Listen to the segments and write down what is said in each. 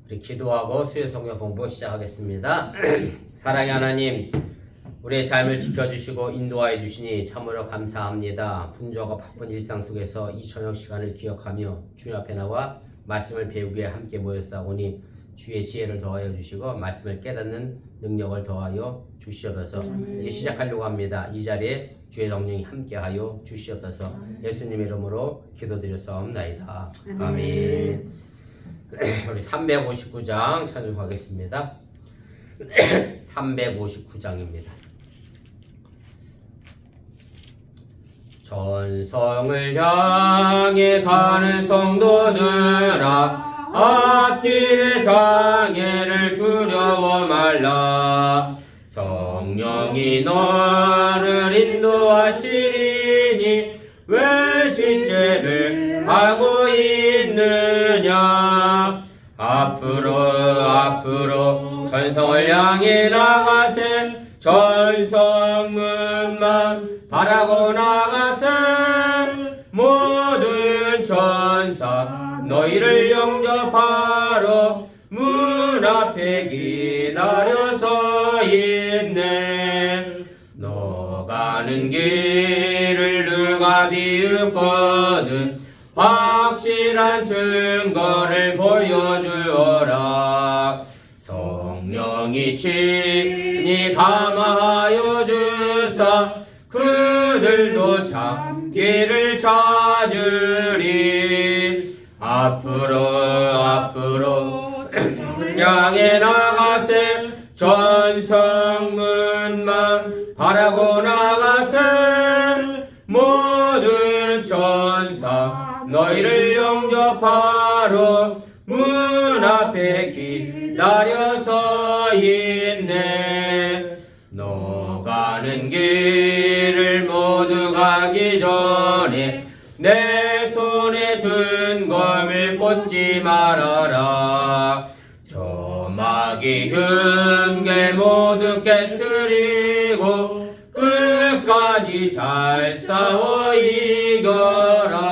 우리 기도하고 수요 성경 공부 시작하겠습니다. 사랑의 하나님, 우리의 삶을 지켜주시고 인도하여 주시니 참으로 감사합니다. 분주하고 바쁜 일상 속에서 이 저녁 시간을 기억하며 주님 앞에 나와 말씀을 배우기 위해 함께 모였사오니 주의 지혜를 더하여 주시고 말씀을 깨닫는 능력을 더하여 주시옵소서. 이제 시작하려고 합니다. 이 자리에 주의 성령이 함께하여 주시옵소서. 예수님의 이름으로 기도드렸사옵나이다. 아멘. 우리 359장 찬송하겠습니다. 359장입니다. 전성을 향해 가는 성도들아, 앞길의 장애를 두려워 말라. 성령이 너를 인도하시니 왜 지체를 하고 있느냐. 앞으로 전성을 향해 나가세. 전성문만 바라고 나가세. 모든 천사 너희를 영접하러 문 앞에 기다려 서 있네. 너 가는 길을 누가 비웃거든 확실한 증거를 보여주어라. 성령이 친히 감화하여 주사 그들도 참 길을 찾으리. 앞으로 향해 나가세. 전성문만 바라고 나가세. 모든 천사 너희를 영접하러 문 앞에 기다려 서 있네. 너 가는 길을 모두 가기 전에 내 손에 든 검을 꽂지 말아라. 저 마귀 흉계 모두 깨뜨리고 끝까지 잘 싸워 이겨라.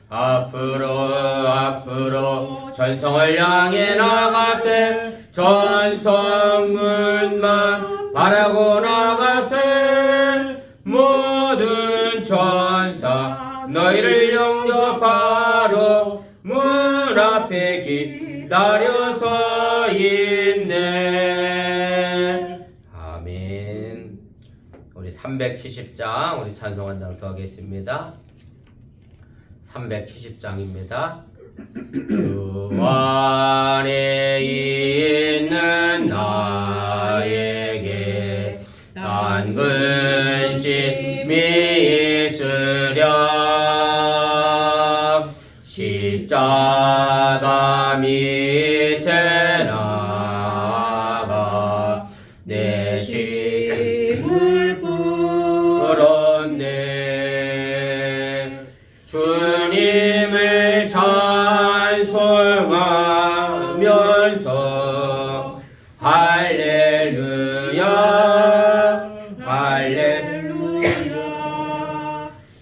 앞으로 전성을 향해 나가세. 전성문만 바라고 나가세. 모든 천사 너희를 영접하러 문 앞에 기다려 서 있네. 아멘. 우리 370장 우리 찬송한 장 더 하겠습니다. 370장입니다. 주 안에 있는 나에게 난 근심이 있으랴. 십자가 밑에 나가 내 심을 풀었네. 주님을 찬송하면서 할렐루야 할렐루야.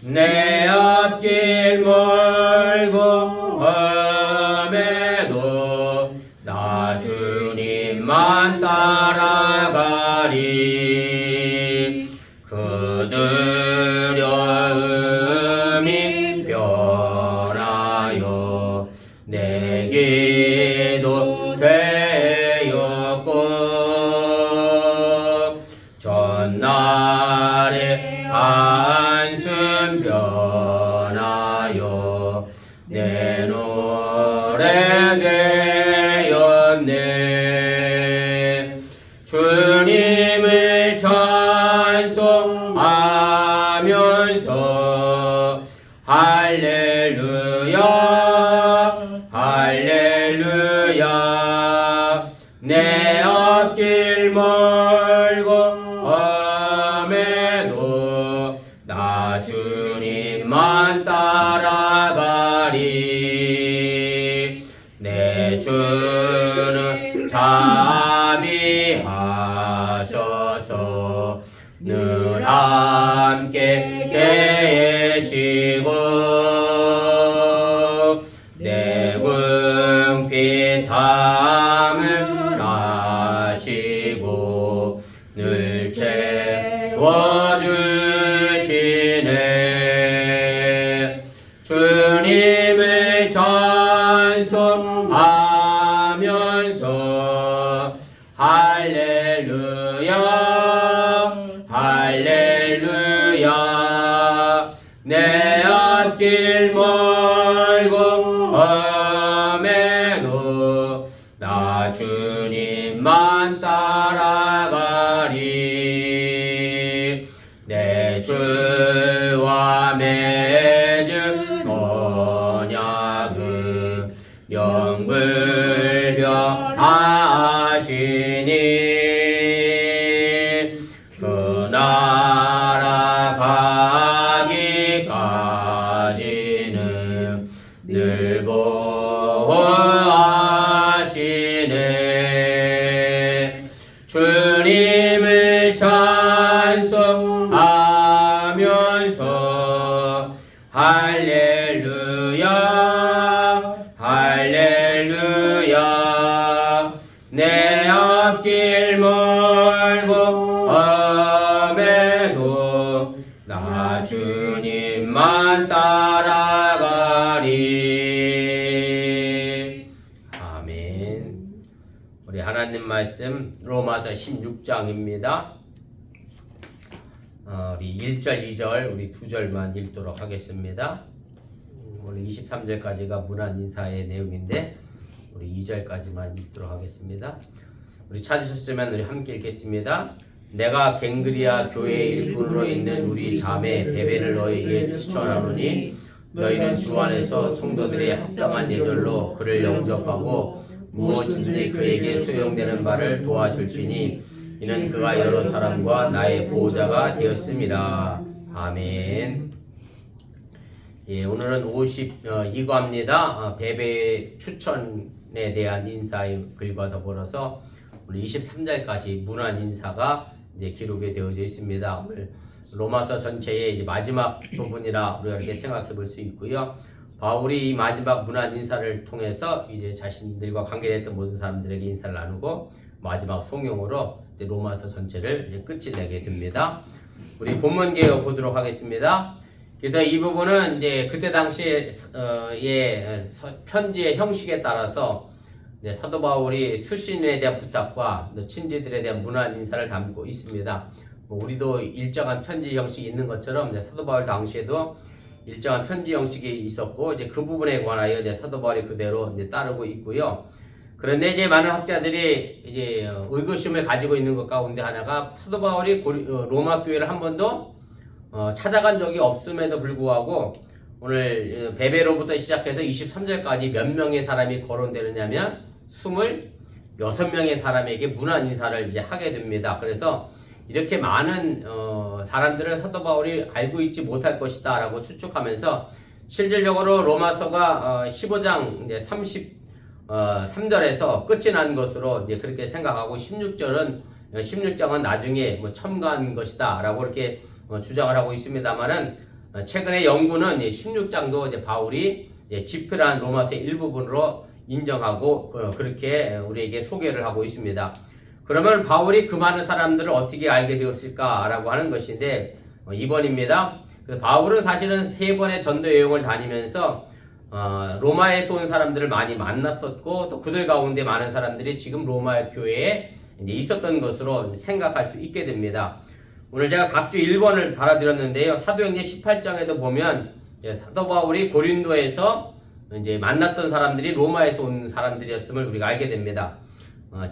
내 앞길 멀고 험해도 나 주님만 따라가리. 그 두려움이 변하여 내게도 되었고 전날에 한숨 변하여 내 노래 되었네. 주님을 찬송하면서 할렐루야 할렐루야. 내 앞길 멀고 험해도 나 주님만 따라가리. 내 주는 자비하셔서 늘 함께 계시고 내 궁핍 다 내 앞길 멀고 험해도 나 주님만 따라가리. 내 주와 맺은 언약은 영불변하시니 그 나라 가기까지는 늘 보호하시네. 주님을 찬송하면서 할렐루야 할렐루야. 내 앞길 멀고 험해도 나 주님만 따라가리. 아멘. 우리 하나님 말씀 로마서 16장입니다. 우리 1절, 2절, 우리 2절만 읽도록 하겠습니다. 오늘 23절까지가 문안 인사의 내용인데 우리 2절까지만 읽도록 하겠습니다. 우리 찾으셨으면 우리 함께 읽겠습니다. 내가 갱그리아 교회 일꾼으로 있는 우리 자매 베베를 너에게 추천하노니 너희는 주 안에서 성도들의 합당한 예절로 그를 영접하고 무엇인지 그에게 소용되는 바를 도와줄지니 이는 그가 여러 사람과 나의 보호자가 되었습니다. 아멘. 예, 오늘은 52과입니다. 베베 추천에 대한 인사의 글과 더불어서 우리 23절까지 문안 인사가 이제 기록이 되어져 있습니다. 오늘 로마서 전체의 이제 마지막 부분이라 우리가 이렇게 생각해 볼 수 있고요. 바울이 이 마지막 문안 인사를 통해서 이제 자신들과 관계됐던 모든 사람들에게 인사를 나누고 마지막 송용으로 이제 로마서 전체를 이제 끝을 내게 됩니다. 우리 본문 개요 보도록 하겠습니다. 그래서 이 부분은 이제 그때 당시에 편지의 형식에 따라서 사도 바울이 수신에 대한 부탁과 친지들에 대한 문안 인사를 담고 있습니다. 우리도 일정한 편지 형식이 있는 것처럼 사도 바울 당시에도 일정한 편지 형식이 있었고 이제 그 부분에 관하여 이제 사도 바울이 그대로 이제 따르고 있고요. 그런데 이제 많은 학자들이 이제 의구심을 가지고 있는 것 가운데 하나가 사도 바울이 로마 교회를 한 번도 찾아간 적이 없음에도 불구하고 오늘 베베로부터 시작해서 23절까지 몇 명의 사람이 거론되느냐면 26명의 사람에게 문안 인사를 이제 하게 됩니다. 그래서 이렇게 많은 사람들을 사도 바울이 알고 있지 못할 것이다 라고 추측하면서 실질적으로 로마서가 15장 이제 33절에서 끝이 난 것으로 이제 그렇게 생각하고 16장은 나중에 뭐 첨가한 것이다 라고 이렇게 주장을 하고 있습니다만은 최근에 연구는 16장도 이제 바울이 집필한 로마서의 일부분으로 인정하고 그렇게 우리에게 소개를 하고 있습니다. 그러면 바울이 그 많은 사람들을 어떻게 알게 되었을까라고 하는 것인데 2번입니다. 바울은 사실은 3번의 전도 여행을 다니면서 로마에서 온 사람들을 많이 만났었고 또 그들 가운데 많은 사람들이 지금 로마 교회에 이제 있었던 것으로 생각할 수 있게 됩니다. 오늘 제가 각주 1번을 달아드렸는데요. 사도행전 18장에도 보면 사도 바울이 고린도에서 이제 만났던 사람들이 로마에서 온 사람들이었음을 우리가 알게 됩니다.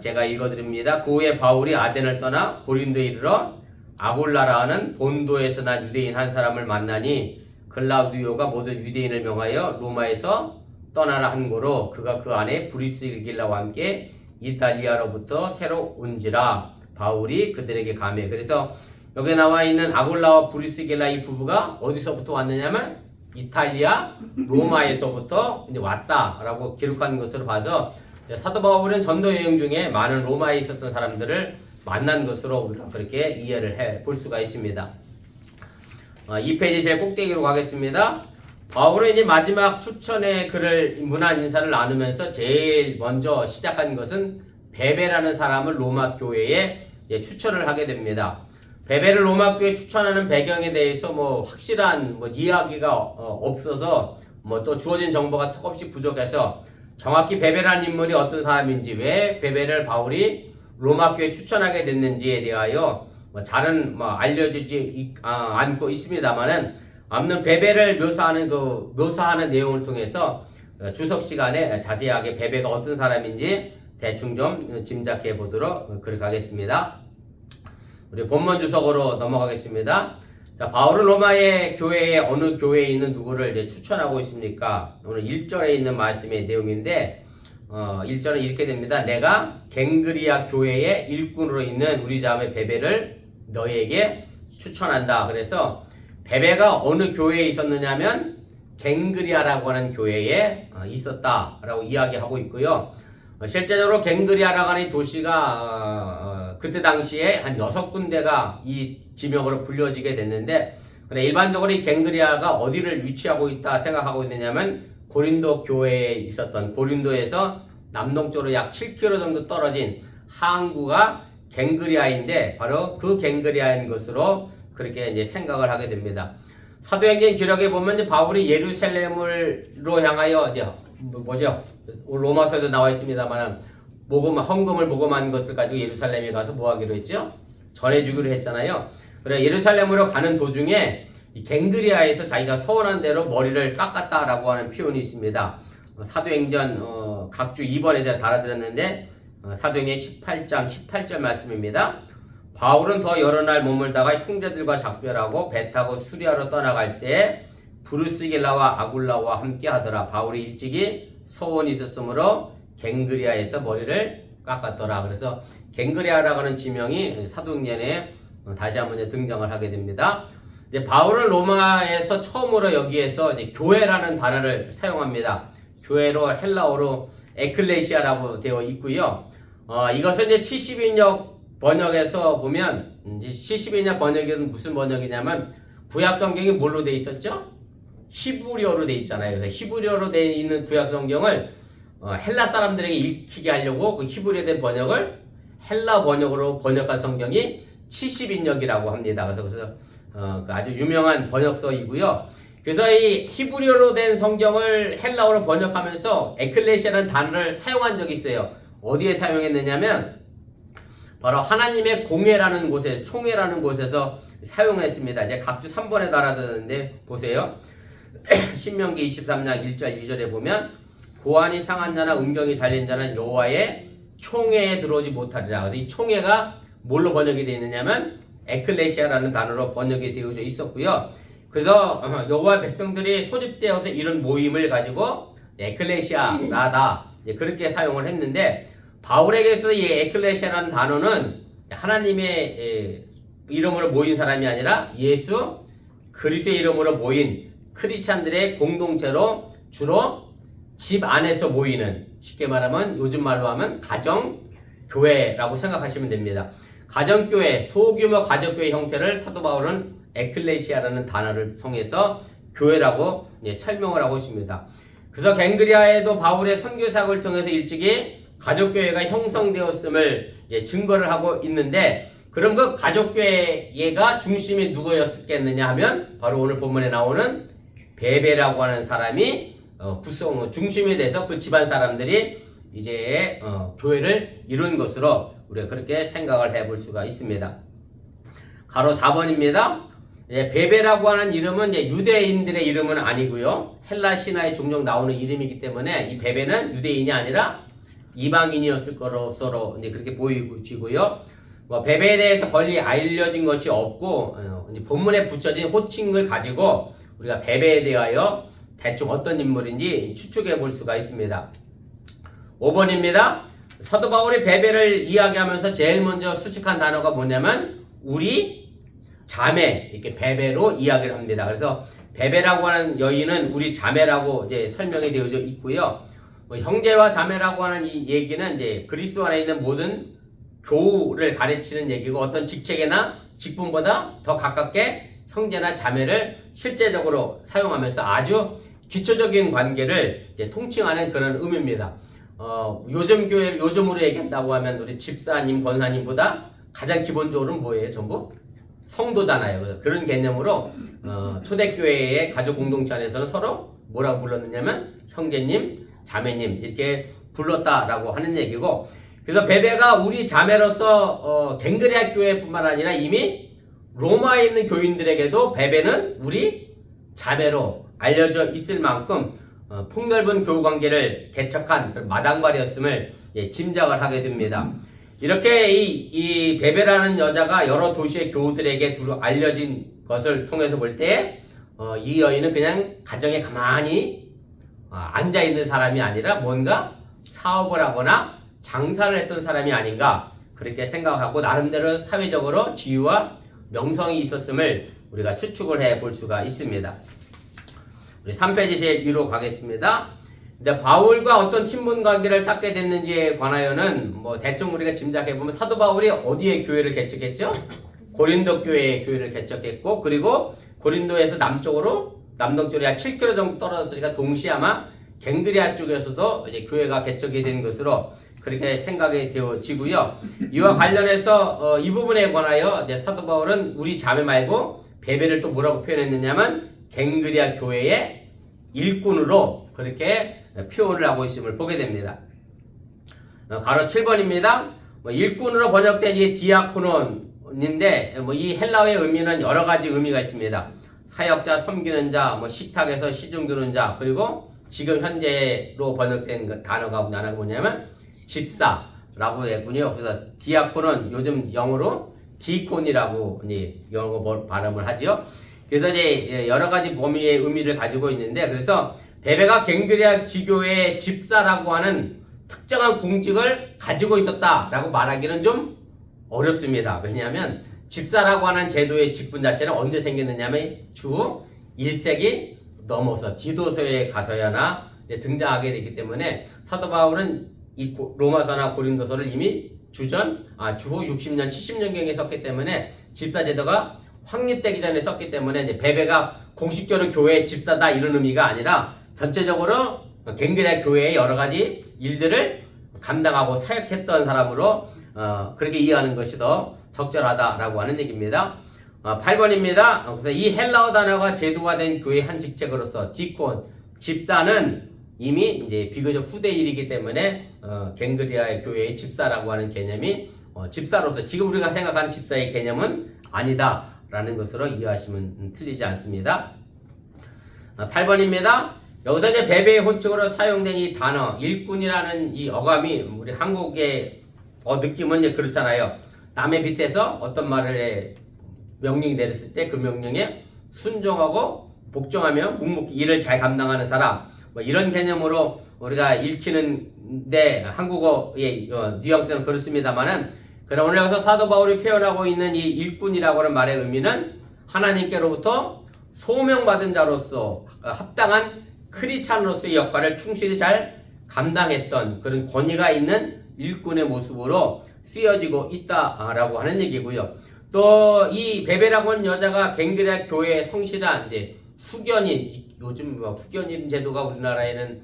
제가 읽어드립니다. 그 후에 바울이 아덴을 떠나 고린도에 이르러 아골라라는 본도에서 난 유대인 한 사람을 만나니 글라우디오가 모든 유대인을 명하여 로마에서 떠나라 한 고로 그가 그 안에 브리스길라와 함께 이탈리아로부터 새로 온지라. 바울이 그들에게 가매. 그래서 여기 나와 있는 아골라와 브리스길라 이 부부가 어디서부터 왔느냐면 이탈리아 로마에서부터 이제 왔다라고 기록한 것으로 봐서 사도 바울은 전도 여행 중에 많은 로마에 있었던 사람들을 만난 것으로 우리가 그렇게 이해를 해 볼 수가 있습니다. 2페이지 제일 꼭대기로 가겠습니다. 바울은 이제 마지막 추천의 글을 문안 인사를 나누면서 제일 먼저 시작한 것은 베베라는 사람을 로마 교회에 추천을 하게 됩니다. 베베를 로마 교회에 추천하는 배경에 대해서 뭐 확실한 이야기가 없어서 또 주어진 정보가 턱없이 부족해서 정확히 베베라는 인물이 어떤 사람인지 왜 베베를 바울이 로마 교회에 추천하게 됐는지에 대하여 잘은 알려지지 않고 있습니다만은 아무튼 베베를 묘사하는 내용을 통해서 주석 시간에 자세하게 베베가 어떤 사람인지 대충 좀 짐작해 보도록 그렇게 하겠습니다. 우리 본문 주석으로 넘어가겠습니다. 자, 바울은 로마의 교회에 어느 교회에 있는 누구를 이제 추천하고 있습니까? 오늘 1절에 있는 말씀의 내용인데 1절은 이렇게 됩니다. 내가 갱그리아 교회의 일꾼으로 있는 우리 자매 베베를 너희에게 추천한다. 그래서 베베가 어느 교회에 있었느냐면 갱그리아라고 하는 교회에 있었다라고 이야기하고 있고요. 실제적으로 갱그리아라고 하는 도시가 그때 당시에 한 6군데가 이 지명으로 불려지게 됐는데, 그래 일반적으로 이 갱그리아가 어디를 위치하고 있다 생각하고 있느냐면 고린도 교회에 있었던, 고린도에서 남동쪽으로 약 7km 정도 떨어진 항구가 갱그리아인데 바로 그 갱그리아인 것으로 그렇게 이제 생각을 하게 됩니다. 사도행전 기록에 보면 이제 바울이 예루살렘으로 향하여 이제 뭐죠? 로마서에도 나와 있습니다만 헌금을 모금한 것을 가지고 예루살렘에 가서 뭐 하기로 했죠? 전해주기로 했잖아요. 그래 예루살렘으로 가는 도중에 이 갱그리아에서 자기가 서원한 대로 머리를 깎았다라고 하는 표현이 있습니다. 사도행전 각주 2번에 제가 달아드렸는데 사도행전 18장 18절 말씀입니다. 바울은 더 여러 날 머물다가 형제들과 작별하고 배 타고 수리아로 떠나갈 새에 브루스길라와 아굴라와 함께 하더라. 바울이 일찍이 소원이 있었으므로 갱그리아에서 머리를 깎았더라. 그래서 갱그리아라고 하는 지명이 사도행전에 다시 한번 등장을 하게 됩니다. 이제 바울은 로마에서 처음으로 여기에서 이제 교회라는 단어를 사용합니다. 교회로 헬라어로 에클레시아라고 되어 있고요. 이것은 이제 72년 번역에서 보면 이제 72년 번역은 무슨 번역이냐면 구약 성경이 뭘로 되어 있었죠? 히브리어로 되어 있잖아요. 그래서 히브리어로 되어 있는 구약 성경을 헬라 사람들에게 읽히게 하려고 그 히브리어에 된 번역을 헬라 번역으로 번역한 성경이 70인역이라고 합니다. 그래서 아주 유명한 번역서이고요. 그래서 이 히브리어로 된 성경을 헬라어로 번역하면서 에클레시아라는 단어를 사용한 적이 있어요. 어디에 사용했느냐면 바로 하나님의 공회라는 곳에, 총회라는 곳에서 사용했습니다. 제가 각주 3번에 달아드는데 보세요. 신명기 23장 1절 2절에 보면 고안이 상한 자나 음경이 잘린 자는 여호와의 총회에 들어오지 못하리라. 이 총회가 뭘로 번역이 되어 있느냐면 에클레시아라는 단어로 번역이 되어져 있었고요. 그래서 여호와 백성들이 소집되어서 이런 모임을 가지고 에클레시아라다 그렇게 사용을 했는데, 바울에게서 이 에클레시아라는 단어는 하나님의 이름으로 모인 사람이 아니라 예수 그리스도의 이름으로 모인 크리스찬들의 공동체로 주로 집 안에서 모이는, 쉽게 말하면 요즘 말로 하면 가정교회라고 생각하시면 됩니다. 가정교회, 소규모 가정교회 형태를 사도 바울은 에클레시아라는 단어를 통해서 교회라고 설명을 하고 있습니다. 그래서 갱그리아에도 바울의 선교사역을 통해서 일찍이 가족교회가 형성되었음을 증거를 하고 있는데, 그럼 그 가족교회가 중심이 누구였겠느냐 하면 바로 오늘 본문에 나오는 베베라고 하는 사람이 중심이 돼서 그 집안 사람들이 이제 교회를 이룬 것으로 우리가 그렇게 생각을 해볼 수가 있습니다. 가로 4번입니다. 베베라고 하는 이름은 유대인들의 이름은 아니고요. 헬라 신화에 종종 나오는 이름이기 때문에 이 베베는 유대인이 아니라 이방인이었을 것으로 그렇게 보이고요. 베베에 대해서 권리 알려진 것이 없고 이제 본문에 붙여진 호칭을 가지고 우리가 베베에 대하여 대충 어떤 인물인지 추측해 볼 수가 있습니다. 5번입니다. 사도 바울이 베베를 이야기하면서 제일 먼저 수식한 단어가 뭐냐면 우리 자매, 이렇게 베베로 이야기를 합니다. 그래서 베베라고 하는 여인은 우리 자매라고 이제 설명이 되어져 있고요. 형제와 자매라고 하는 이 얘기는 이제 그리스도 안에 있는 모든 교우를 가르치는 얘기고, 어떤 직책이나 직분보다 더 가깝게 형제나 자매를 실제적으로 사용하면서 아주 기초적인 관계를 이제 통칭하는 그런 의미입니다. 요즘 교회를 요즘으로 얘기한다고 하면 우리 집사님, 권사님보다 가장 기본적으로는 뭐예요? 전부 성도잖아요. 그런 개념으로 초대교회의 가족 공동체 안에서는 서로 뭐라고 불렀느냐면 형제님, 자매님 이렇게 불렀다라고 하는 얘기고, 그래서 베베가 우리 자매로서 갱그리아 교회뿐만 아니라 이미 로마에 있는 교인들에게도 베베는 우리 자매로 알려져 있을 만큼 폭넓은 교우 관계를 개척한 마당발이었음을 짐작을 하게 됩니다. 이렇게 이 베베라는 여자가 여러 도시의 교우들에게 두루 알려진 것을 통해서 볼 때 이 여인은 그냥 가정에 가만히 앉아 있는 사람이 아니라 뭔가 사업을 하거나 장사를 했던 사람이 아닌가 그렇게 생각하고 나름대로 사회적으로 지위와 명성이 있었음을 우리가 추측을 해 볼 수가 있습니다. 우리 3페이지 제 위로 가겠습니다. 근데 바울과 어떤 친분 관계를 쌓게 됐는지에 관하여는 뭐 대충 우리가 짐작해 보면 사도 바울이 어디에 교회를 개척했죠? 고린도 교회에 교회를 개척했고, 그리고 고린도에서 남동쪽으로 약 7km 정도 떨어졌으니까 동시에 아마 갱그리아 쪽에서도 이제 교회가 개척이 된 것으로 그렇게 생각이 되어지고요. 이와 관련해서 이 부분에 관하여 이제 사도 바울은 우리 자매 말고 베베를 또 뭐라고 표현했느냐면 갱그리아 교회의 일꾼으로 그렇게 표현을 하고 있음을 보게 됩니다. 가로 7번입니다. 일꾼으로 번역된 이 디아코논인데 이 헬라어의 의미는 여러 가지 의미가 있습니다. 사역자, 섬기는 자, 식탁에서 시중 두는 자, 그리고 지금 현재로 번역된 단어가 뭐냐면 집사라고 했군요. 그래서 디아코는 요즘 영어로 디콘이라고 영어 발음을 하지요. 그래서 이제 여러 가지 범위의 의미를 가지고 있는데, 그래서 베베가 갱그리아 지교의 집사라고 하는 특정한 공직을 가지고 있었다라고 말하기는 좀 어렵습니다. 왜냐하면 집사라고 하는 제도의 직분 자체는 언제 생겼느냐면 주 1세기 넘어서 디도서에 가서야나 등장하게 되기 때문에 사도 바울은 이 로마서나 고린도서를 이미 주후 60년, 70년경에 썼기 때문에 집사 제도가 확립되기 전에 썼기 때문에 이제 베베가 공식적으로 교회의 집사다 이런 의미가 아니라 전체적으로 갱그리아 교회의 여러 가지 일들을 감당하고 사역했던 사람으로 그렇게 이해하는 것이 더 적절하다라고 하는 얘기입니다. 8번입니다. 그래서 이 헬라어 단어가 제도화된 교회의 한 직책으로서 디콘, 집사는 이미 이제 비교적 후대 일이기 때문에 갱그리아의 교회의 집사라고 하는 개념이 집사로서 지금 우리가 생각하는 집사의 개념은 아니다라는 것으로 이해하시면 틀리지 않습니다. 8번입니다. 여기서 이제 베베의 호칭으로 사용된 이 단어 일꾼이라는 이 어감이 우리 한국의 느낌은 이제 그렇잖아요. 남의 밑에서 어떤 말을 명령이 내렸을 때 그 명령에 순종하고 복종하며 묵묵히 일을 잘 감당하는 사람, 이런 개념으로 우리가 읽히는데 한국어의 뉘앙스는 그렇습니다만은, 그럼 오늘 여기서 사도 바울이 표현하고 있는 이 일꾼이라고 하는 말의 의미는 하나님께로부터 소명받은 자로서 합당한 크리스찬으로서의 역할을 충실히 잘 감당했던 그런 권위가 있는 일꾼의 모습으로 쓰여지고 있다라고 하는 얘기고요. 또 이 베베라고 하는 여자가 갱그리아 교회의 성실한 이제 후견인, 요즘 후견인 제도가 우리나라에는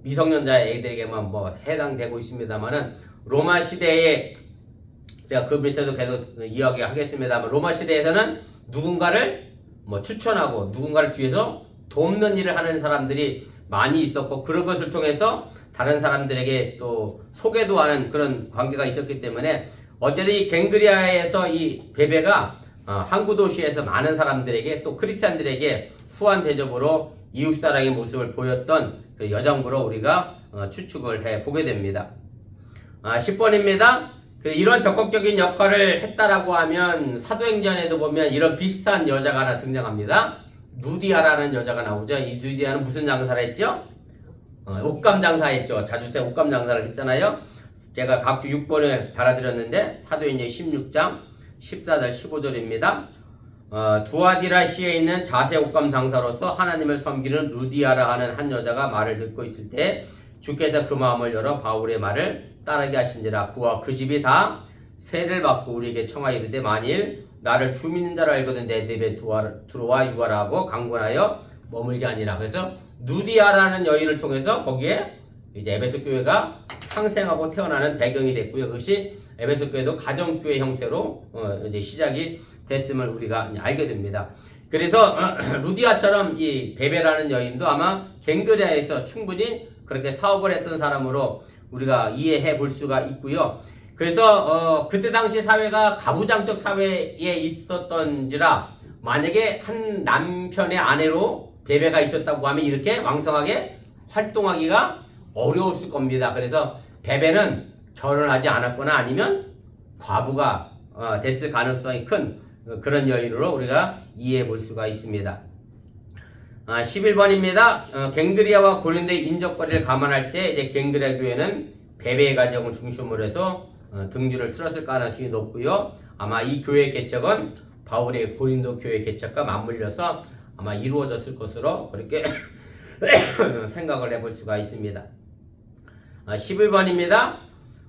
미성년자 애들에게만 해당되고 있습니다만은 로마 시대에 제가 그 밑에도 계속 이야기하겠습니다만 로마 시대에서는 누군가를 추천하고 누군가를 뒤에서 돕는 일을 하는 사람들이 많이 있었고, 그런 것을 통해서 다른 사람들에게 또 소개도 하는 그런 관계가 있었기 때문에 어쨌든 이 갱그리아에서 이 베베가 항구 도시에서 많은 사람들에게 또 크리스찬들에게 후한 대접으로 이웃사랑의 모습을 보였던 그 여정부로 우리가 추측을 해 보게 됩니다. 10번입니다. 이런 적극적인 역할을 했다라고 하면 사도행전에도 보면 이런 비슷한 여자가 하나 등장합니다. 누디아라는 여자가 나오죠. 이 누디아는 무슨 장사를 했죠? 옷감 장사했죠. 자주세 옷감 장사를 했잖아요. 제가 각주 6번을 달아드렸는데 사도행전 16장 14절 15절입니다. 두아디라시에 있는 자세 옷감 장사로서 하나님을 섬기는 루디아라 하는 한 여자가 말을 듣고 있을 때 주께서 그 마음을 열어 바울의 말을 따르게 하신지라. 그와 그 집이 다 세를 받고 우리에게 청하여 이르되 만일 나를 주 믿는 자로 알거든 내 집에 들어와 유하라고 강권하여 머물게 하니라. 그래서 누디아라는 여인을 통해서 거기에 이제 에베소 교회가 상생하고 태어나는 배경이 됐고요. 그것이 에베소 교회도 가정교회 형태로 이제 시작이 됐음을 우리가 알게 됩니다. 그래서 루디아처럼 이 베베라는 여인도 아마 갱그리아에서 충분히 그렇게 사업을 했던 사람으로 우리가 이해해 볼 수가 있고요. 그래서 그때 당시 사회가 가부장적 사회에 있었던지라 만약에 한 남편의 아내로 베베가 있었다고 하면 이렇게 왕성하게 활동하기가 어려웠을 겁니다. 그래서 베베는 결혼하지 않았거나 아니면 과부가 됐을 가능성이 큰 그런 여인으로 우리가 이해해 볼 수가 있습니다. 11번입니다. 갱그리아와 고린도의 인적거리를 감안할 때 이제 갱그리아 교회는 베베의 가정을 중심으로 해서 등줄을 틀었을 가능성이 높고요. 아마 이 교회 개척은 바울의 고린도 교회 개척과 맞물려서 아마 이루어졌을 것으로 그렇게 생각을 해볼 수가 있습니다. 11번입니다.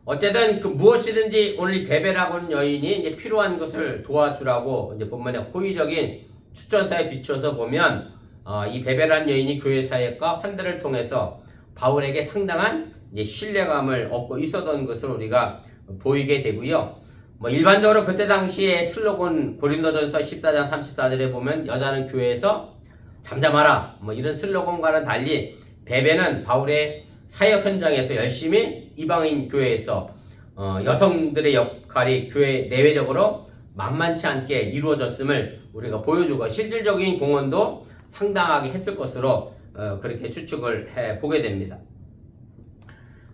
어쨌든 그 무엇이든지 오늘 이 베베라고 하는 여인이 이제 필요한 것을 도와주라고 이제 본문의 호의적인 추천사에 비춰서 보면 이 베베라는 여인이 교회 사역과 환대를 통해서 바울에게 상당한 이제 신뢰감을 얻고 있었던 것을 우리가 보이게 되고요. 일반적으로 그때 당시에 슬로건 고린도전서 14장 34절에 보면 여자는 교회에서 잠잠하라 이런 슬로건과는 달리 베베는 바울의 사역 현장에서 열심히 이방인 교회에서 여성들의 역할이 교회 내외적으로 만만치 않게 이루어졌음을 우리가 보여주고 실질적인 공헌도 상당하게 했을 것으로 그렇게 추측을 해보게 됩니다.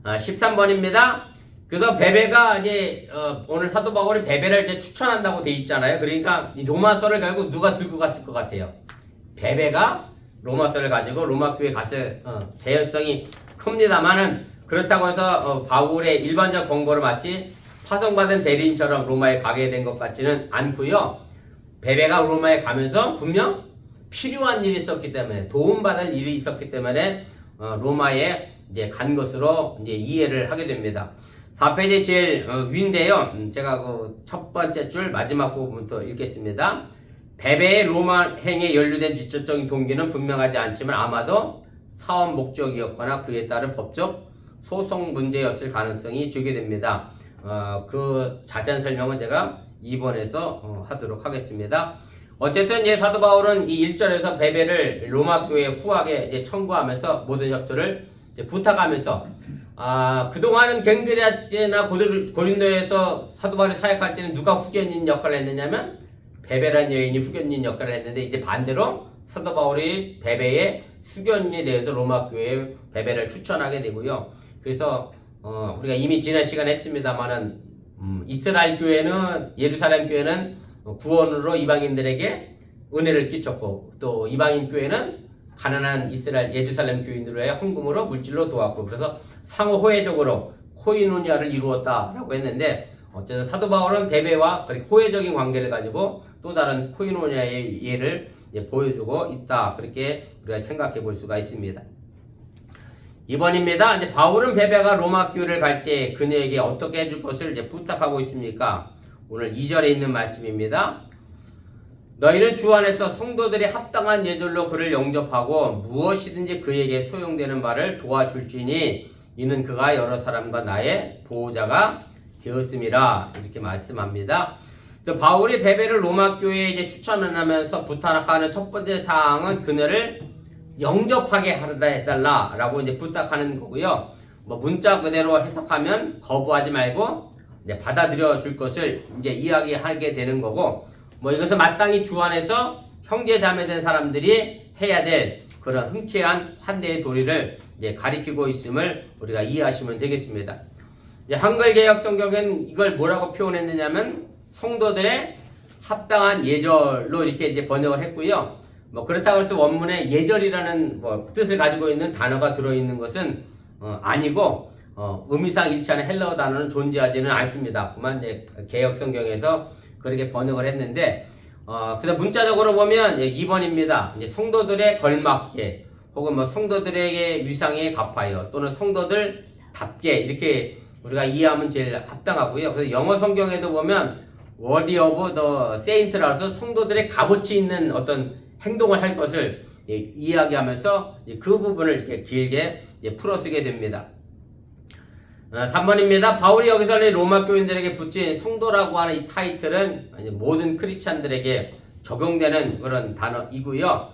13번입니다. 그래서 베베가 이제 오늘 사도 바울이 베베를 이제 추천한다고 돼 있잖아요. 그러니까 이 로마서를 결국 누가 들고 갔을 것 같아요? 베베가 로마서를 가지고 로마 교회에 갔을 개연성이 큽니다만은 그렇다고 해서 바울의 일반적 권고를 마치 파송받은 대리인처럼 로마에 가게 된 것 같지는 않고요. 베베가 로마에 가면서 분명 필요한 일이 있었기 때문에 도움받을 일이 있었기 때문에 로마에 이제 간 것으로 이제 이해를 하게 됩니다. 4페이지 제일 위인데요. 제가 그 첫 번째 줄 마지막 부분부터 읽겠습니다. 베베의 로마행에 연루된 직접적인 동기는 분명하지 않지만 아마도 사업 목적이었거나 그에 따른 법적 소송 문제였을 가능성이 주게 됩니다. 그 자세한 설명은 제가 2번에서 하도록 하겠습니다. 어쨌든 이제 사도 바울은 이 1절에서 베베를 로마 교회 후하게 이제 청구하면서 모든 협조를 이제 부탁하면서 그동안은 갱그리아나 고린도에서 사도 바울이 사역할 때는 누가 후견인 역할을 했느냐면 베베란 여인이 후견인 역할을 했는데 이제 반대로 사도 바울이 베베의 후견인에 대해서 로마 교회에 베베를 추천하게 되고요. 그래서 우리가 이미 지난 시간에 했습니다만은 이스라엘 교회는 예루살렘 교회는 구원으로 이방인들에게 은혜를 끼쳤고 또 이방인 교회는 가난한 이스라엘 예루살렘 교인들의 헌금으로 물질로 도왔고 그래서 상호 호혜적으로 코이노니아를 이루었다라고 했는데 어쨌든 사도 바울은 베베와 호혜적인 관계를 가지고 또 다른 코이노니아의 예를 보여주고 있다 그렇게 우리가 생각해 볼 수가 있습니다. 2번입니다. 이제 바울은 베베가 로마 교회를 갈 때 그녀에게 어떻게 해줄 것을 이제 부탁하고 있습니까? 오늘 2절에 있는 말씀입니다. 너희는 주 안에서 성도들이 합당한 예절로 그를 영접하고 무엇이든지 그에게 소용되는 바를 도와줄지니 이는 그가 여러 사람과 나의 보호자가 되었음이라 이렇게 말씀합니다. 또 바울이 베베를 로마 교회에 이제 추천을 하면서 부탁하는 첫 번째 사항은 그녀를 영접하게 해달라라고 이제 부탁하는 거고요. 문자 그대로 해석하면 거부하지 말고 이제 받아들여 줄 것을 이제 이야기하게 되는 거고, 이것은 마땅히 주 안에서 형제 자매된 사람들이 해야 될 그런 흔쾌한 환대의 도리를 이제 가리키고 있음을 우리가 이해하시면 되겠습니다. 이제 한글 개역 성경은 이걸 뭐라고 표현했느냐면 성도들의 합당한 예절로 이렇게 이제 번역을 했고요. 그렇다고 해서 원문에 예절이라는 뜻을 가지고 있는 단어가 들어있는 것은 아니고 의미상 일치하는 헬라어 단어는 존재하지는 않습니다. 그만 이제 개역 성경에서 그렇게 번역을 했는데 그다음 문자적으로 보면 2번입니다. 이제 성도들의 걸맞게 혹은 성도들에게 위상에 갚아요 또는 성도들답게 이렇게 우리가 이해하면 제일 합당하고요. 그래서 영어 성경에도 보면 worthy of the saint라서 성도들의 값어치 있는 어떤 행동을 할 것을 이야기하면서 그 부분을 이렇게 길게 풀어쓰게 됩니다. 3번입니다. 바울이 여기서는 로마 교인들에게 붙인 성도라고 하는 이 타이틀은 모든 크리스찬들에게 적용되는 그런 단어이고요.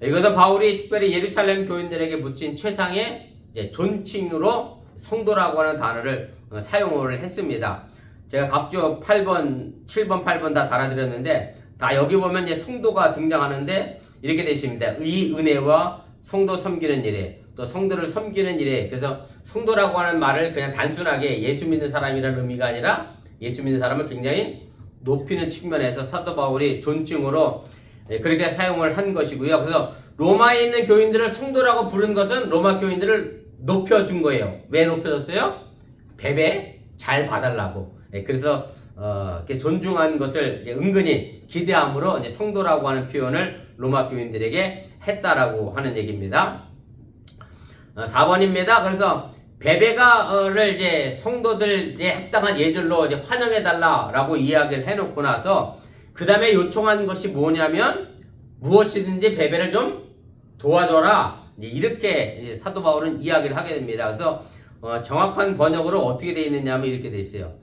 이것은 바울이 특별히 예루살렘 교인들에게 붙인 최상의 존칭으로 성도라고 하는 단어를 사용을 했습니다. 제가 각주 8번, 7번, 8번 다 달아드렸는데 다 여기 보면 이제 성도가 등장하는데 이렇게 되어 있습니다. 이 은혜와 성도 섬기는 일에 또 성도를 섬기는 일에 그래서 성도라고 하는 말을 그냥 단순하게 예수 믿는 사람이라는 의미가 아니라 예수 믿는 사람을 굉장히 높이는 측면에서 사도 바울이 존칭으로 그렇게 사용을 한 것이고요. 그래서 로마에 있는 교인들을 성도라고 부른 것은 로마 교인들을 높여준 거예요. 왜 높여줬어요? 배배 잘 봐달라고. 그래서 이렇게 존중한 것을 은근히 기대함으로 이제 성도라고 하는 표현을 로마 교인들에게 했다라고 하는 얘기입니다. 4번입니다. 그래서 베베가를 이제 성도들에 합당한 예절로 이제 환영해달라라고 이야기를 해놓고 나서 그 다음에 요청한 것이 뭐냐면 무엇이든지 베베를 좀 도와줘라. 이렇게 이제 사도 바울은 이야기를 하게 됩니다. 그래서 정확한 번역으로 어떻게 되어 있느냐면 이렇게 되어 있어요.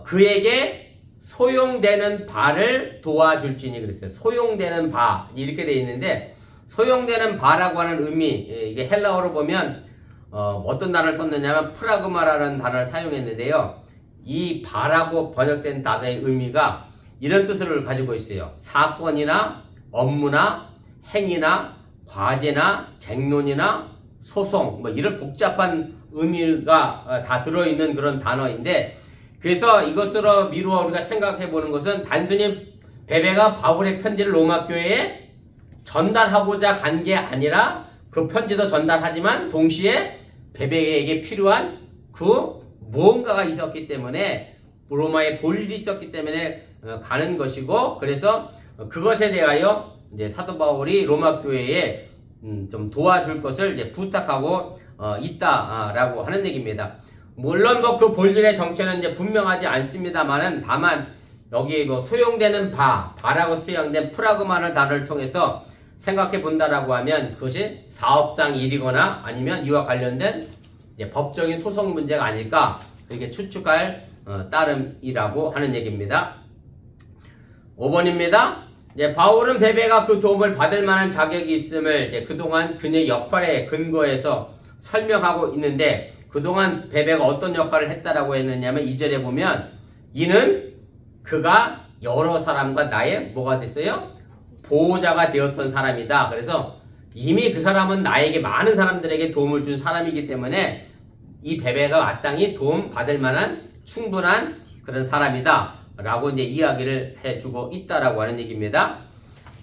그에게 소용되는 바를 도와줄지니 그랬어요. 소용되는 바 이렇게 되어 있는데 소용되는 바라고 하는 의미 이게 헬라어로 보면 어떤 단어를 썼느냐면 프라그마라는 단어를 사용했는데요. 이 바라고 번역된 단어의 의미가 이런 뜻을 가지고 있어요. 사건이나 업무나 행위나 과제나 쟁론이나 소송 뭐 이런 복잡한 의미가 다 들어있는 그런 단어인데 그래서 이것으로 미루어 우리가 생각해 보는 것은 단순히 베베가 바울의 편지를 로마 교회에 전달하고자 간 게 아니라 그 편지도 전달하지만 동시에 베베에게 필요한 그 무언가가 있었기 때문에 로마에 볼 일이 있었기 때문에 가는 것이고 그래서 그것에 대하여 이제 사도 바울이 로마 교회에 좀 도와줄 것을 이제 부탁하고 있다라고 하는 얘기입니다. 물론 뭐 그 볼일의 정체는 이제 분명하지 않습니다만은 다만 여기 뭐 소용되는 바라고 수용된 프라그마를 단어를 통해서 생각해 본다라고 하면 그것이 사업상 일이거나 아니면 이와 관련된 이제 법적인 소송 문제가 아닐까 이렇게 추측할 따름이라고 하는 얘기입니다. 5번입니다. 이제 바울은 베베가 그 도움을 받을 만한 자격이 있음을 이제 그동안 그의 역할에 근거해서 설명하고 있는데 그동안 베베가 어떤 역할을 했다라고 했느냐면 2절에 보면 이는 그가 여러 사람과 나의 뭐가 됐어요? 보호자가 되었던 사람이다. 그래서 이미 그 사람은 나에게 많은 사람들에게 도움을 준 사람이기 때문에 이 베베가 마땅히 도움 받을 만한 충분한 그런 사람이다. 라고 이제 이야기를 해주고 있다라고 하는 얘기입니다.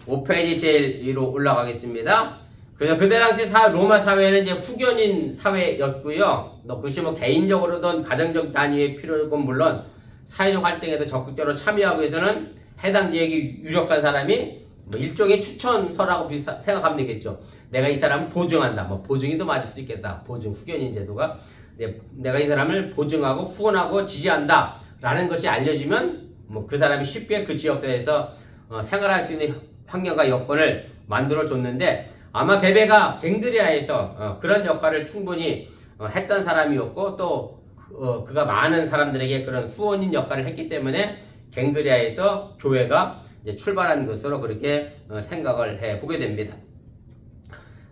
5페이지 제일 위로 올라가겠습니다. 그래서 그때 당시 로마 사회는 이제 후견인 사회였고요. 그것이 뭐 개인적으로든 가정적 단위의 필요건 물론 사회적 활동에도 적극적으로 참여하기 위해서는 해당 지역이 유력한 사람이 뭐 일종의 추천서라고 생각하면 되겠죠. 내가 이 사람을 보증한다. 뭐 보증이 더 맞을 수 있겠다. 보증 후견인 제도가 내가 이 사람을 보증하고 후원하고 지지한다. 라는 것이 알려지면 뭐 그 사람이 쉽게 그 지역에서 생활할 수 있는 환경과 여건을 만들어 줬는데 아마 베베가 갱그리아에서 그런 역할을 충분히 했던 사람이었고 또 그가 많은 사람들에게 그런 후원인 역할을 했기 때문에 갱그리아에서 교회가 이제 출발한 것으로 그렇게 생각을 해보게 됩니다.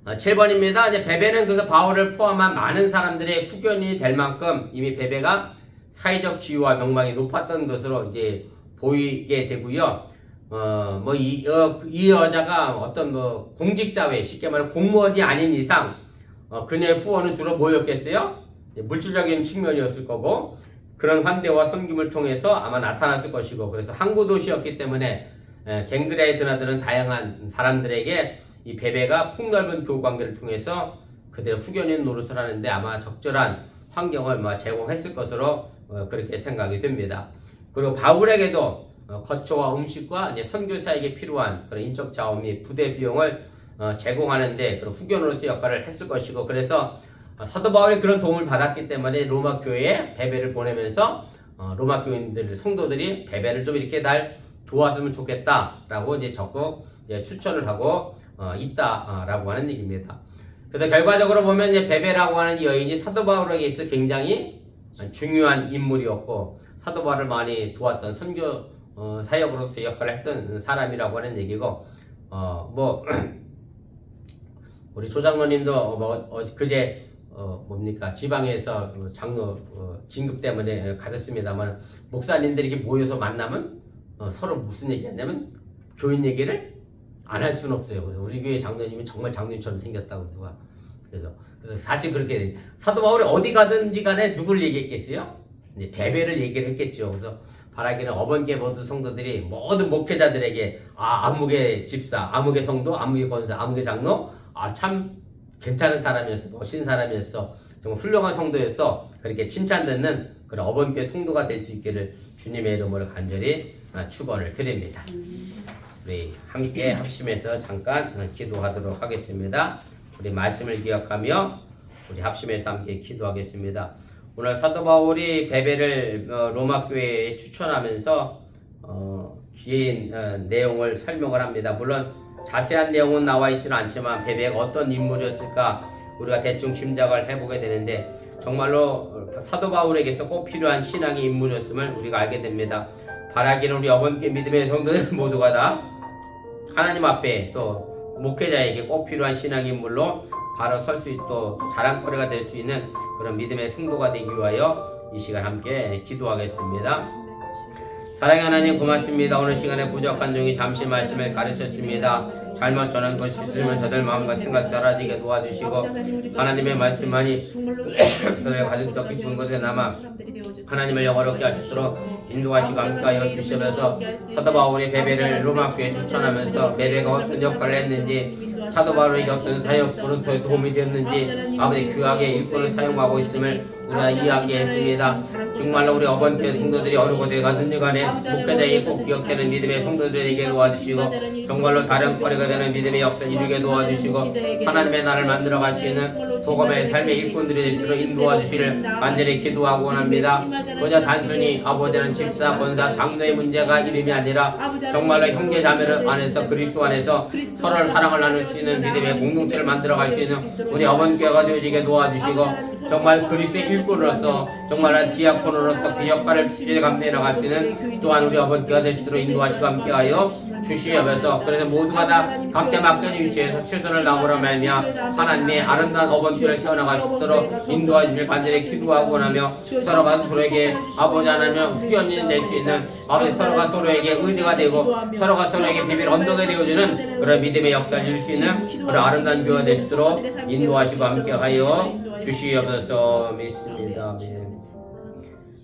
7번입니다. 이제 베베는 그래서 바울을 포함한 많은 사람들의 후견인이 될 만큼 이미 베베가 사회적 지위와 명망이 높았던 것으로 이제 보이게 되고요. 이 여자가 어떤 뭐 공직사회, 쉽게 말해 공무원이 아닌 이상, 그녀의 후원은 주로 뭐였겠어요? 물질적인 측면이었을 거고, 그런 환대와 섬김을 통해서 아마 나타났을 것이고, 그래서 항구 도시였기 때문에, 갱그리아에 드나드는 다양한 사람들에게 이 베베가 폭넓은 교우 관계를 통해서 그들의 후견인 노릇을 하는데 아마 적절한 환경을 제공했을 것으로 그렇게 생각이 됩니다. 그리고 바울에게도 거처와 음식과 이제 선교사에게 필요한 그런 인적 자원 및 부대 비용을 제공하는데 그런 후견으로서 역할을 했을 것이고 그래서 사도 바울이 그런 도움을 받았기 때문에 로마 교회에 베베를 보내면서 로마 교인들 성도들이 베베를 좀 이렇게 날 도왔으면 좋겠다라고 이제 적극 추천을 하고 있다라고 하는 얘기입니다. 그래서 결과적으로 보면 이제 베베라고 하는 이 여인이 사도 바울에게 있어 굉장히 중요한 인물이었고 사도 바울을 많이 도왔던 선교 사역으로서 역할을 했던 사람이라고 하는 얘기고 우리 조장로님도 그제 지방에서 장로 진급 때문에 가셨습니다만 목사님들이 이렇게 모여서 만나면 서로 무슨 얘기하냐면 교인 얘기를 안 할 수는 없어요. 그래서 우리 교회 장로님은 정말 장로님처럼 생겼다고 누가. 그래서 사실 그렇게 사도 바울이 어디 가든지 간에 누구를 얘기했겠어요? 이제 베베를 얘기를 했겠죠. 그래서 바라기는 어번계 모두 성도들이 모든 목회자들에게 아무개 집사, 아무개 성도, 아무개 권사, 아무개 장로 참 괜찮은 사람이었어, 멋진 사람이었어, 정말 훌륭한 성도였어. 그렇게 칭찬 듣는 그런 어번계 성도가 될 수 있기를 주님의 이름으로 간절히 축원을 드립니다. 우리 함께 합심해서 잠깐 기도하도록 하겠습니다. 우리 말씀을 기억하며 우리 합심해서 함께 기도하겠습니다. 오늘 사도 바울이 베베를 로마 교회에 추천하면서 긴 내용을 설명을 합니다. 물론 자세한 내용은 나와 있지는 않지만 베베가 어떤 인물이었을까 우리가 대충 짐작을 해보게 되는데 정말로 사도 바울에게서 꼭 필요한 신앙의 인물이었음을 우리가 알게 됩니다. 바라기는 우리 어번께 믿음의 성도들 모두가 다 하나님 앞에 또 목회자에게 꼭 필요한 신앙의 인물로 바로 설 수 있도록 자랑거리가 될 수 있는 그런 믿음의 성도가 되기 위하여 이 시간 함께 기도하겠습니다. 사랑의 하나님 고맙습니다. 오늘 시간에 부족한 종이 잠시 말씀을 가르쳤습니다. 잘못 전한 것이 있으면 저들 마음과 생각이 사라지게 도와주시고 하나님의 말씀만이 저들 가슴 속 깊은 곳에 남아 하나님을 영화롭게 하시도록 인도하시고 함께하여 주시면서 사도 바울이 베베를 로마 교회에 추천하면서 베베가 어떤 역할을 했는지 사도 바울에게 어떤 사역으로서 도움이 되었는지 아버지 귀하게 일꾼을 사용하고 있음을 우리가 이해하게 했습니다. 정말로 우리 어번교회 성도들이 어느 곳에 가든지 간에 목회자에게 꼭 기억되는 믿음의 성도들에게 도와주시고 정말로 자랑거리가 되는 믿음의 역사를 이루게 도와주시고 하나님의 나라를 만들어 가시는 복음의 삶의 일꾼들이 될 수 있도록 인도해 주시를 간절히 기도하고 원합니다. 그저 단순히 아버지는 집사, 권사, 장로의 문제가 이름이 아니라 정말로 형제 자매를 안에서 그리스도 안에서 서로를 사랑을 나눌 수 있는 믿음의 공동체를 만들어 갈 수 있는 우리 어번교회가 되어지게 도와주시고 정말 그리스도의 일꾼으로서 정말 디아콘으로서 그 역할을 주제 감당해 나갈 수 있는 또한 우리 어번교회가 될 수 있도록 인도하시고 함께하여 주시옵소서. 그래서 모두가 다 각자 맡겨진 위치에서 최선을 다하므로 말미암아 하나님의 아름다운 어번교회를 세워나갈 수 있도록 인도해 주실 간절히 기도하고 원하며 서로가 서로에게 아버지 하나님의 후견이 될 수 있는 아버지 서로가 서로에게 의지가 되고 서로가 서로에게 비밀 언덕이 되어주는 그런 믿음의 역사를 이룰 수 있는 그런 아름다운 교회가 될 수 있도록 인도하시고 함께하여 주시옵소서. 믿습니다. 아멘.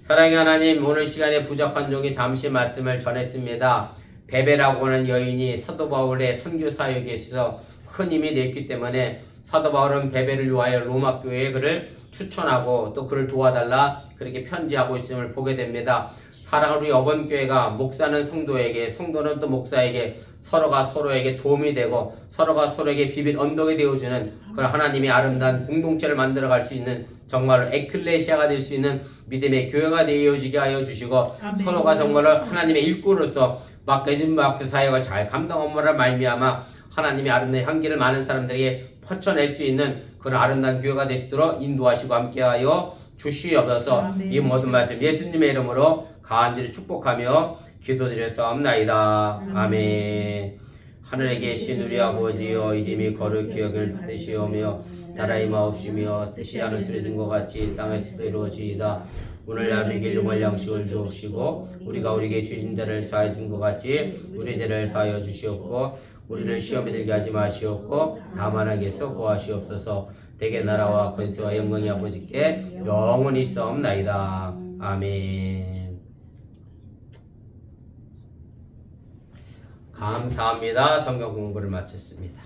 사랑의 하나님, 오늘 시간에 부족한 종이 잠시 말씀을 전했습니다. 베베라고 하는 여인이 사도 바울의 선교 사역에 있어서 큰 힘이 됐기 때문에 사도 바울은 베베를 위하여 로마 교회에 그를 추천하고 또 그를 도와달라 그렇게 편지하고 있음을 보게 됩니다. 사랑하는 우리 어번교회가 목사는 성도에게, 성도는 또 목사에게 서로가 서로에게 도움이 되고 서로가 서로에게 비빌 언덕이 되어주는 그런 하나님의 아름다운 공동체를 만들어갈 수 있는 정말로 에클레시아가 될 수 있는 믿음의 교회가 되어지게 하여 주시고 아멘. 서로가 정말로 하나님의 일꾼으로서 맡겨진 그 사역을 잘 감당함으로 말미암아 하나님의 아름다운 향기를 많은 사람들에게 퍼쳐낼 수 있는 그런 아름다운 교회가 되시도록 인도하시고 함께하여 주시옵소서. 아멘. 이 모든 말씀 예수님의 이름으로 간절히 축복하며 기도드렸사옵나이다. 아멘. 하늘에 계신 우리 아버지여, 이름이 거룩히 여길 받으시오며 나라의 마옵시며 뜻이 하늘에서 이룬 것 같이 땅에서도 이루어지이다. 오늘날 우리에게 용할 양식을 주옵시고 우리가 우리에게 죄진 자를 사하여 준 것 같이 우리 죄를 사하여 주시옵고 우리를 시험에 들게 하지 마시옵고 다만 악에서 구하시옵소서. 대개 나라와 권세와 영광이 아버지께 영원히 있사옵나이다. 아멘. 감사합니다. 성경 공부를 마쳤습니다.